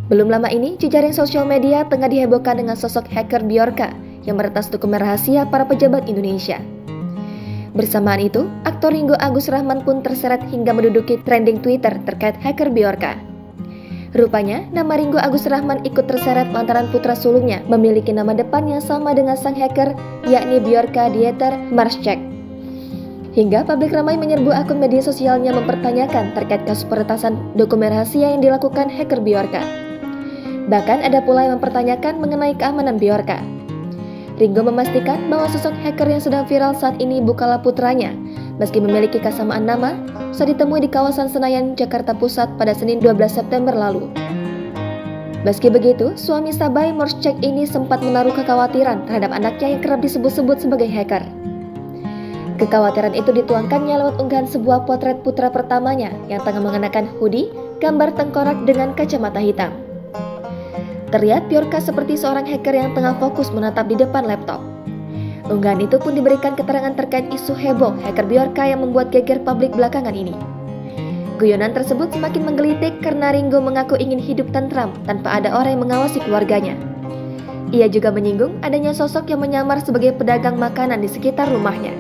Belum lama ini, jejaring sosial media tengah dihebohkan dengan sosok hacker Bjorka yang meretas dokumen rahasia para pejabat Indonesia. Bersamaan itu, aktor Ringgo Agus Rahman pun terseret hingga menduduki trending Twitter terkait hacker Bjorka. Rupanya, nama Ringgo Agus Rahman ikut terseret lantaran putra sulungnya memiliki nama depan yang sama dengan sang hacker, yakni Bjorka Dieter Marschek. Hingga publik ramai menyerbu akun media sosialnya mempertanyakan terkait kasus peretasan dokumen rahasia yang dilakukan hacker Bjorka. Bahkan ada pula yang mempertanyakan mengenai keamanan Bjorka. Ringgo memastikan bahwa sosok hacker yang sedang viral saat ini bukanlah putranya, meski memiliki kesamaan nama saat ditemui di kawasan Senayan, Jakarta Pusat pada Senin 12 September lalu. Meski begitu, suami Sabay Marschek ini sempat menaruh kekhawatiran terhadap anaknya yang kerap disebut-sebut sebagai hacker. Kekhawatiran itu dituangkannya lewat unggahan sebuah potret putra pertamanya yang tengah mengenakan hoodie, gambar tengkorak dengan kacamata hitam. Terlihat Bjorka seperti seorang hacker yang tengah fokus menatap di depan laptop. Unggahan itu pun diberikan keterangan terkait isu heboh hacker Bjorka yang membuat geger publik belakangan ini. Guyonan tersebut semakin menggelitik karena Ringgo mengaku ingin hidup tentram tanpa ada orang yang mengawasi keluarganya. Ia juga menyinggung adanya sosok yang menyamar sebagai pedagang makanan di sekitar rumahnya.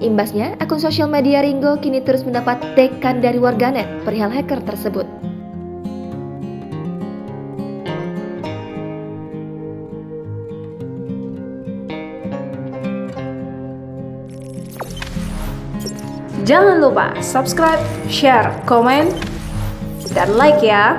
Imbasnya, akun sosial media Ringgo kini terus mendapat tekan dari warganet perihal hacker tersebut. Jangan lupa subscribe, share, komen, dan like ya.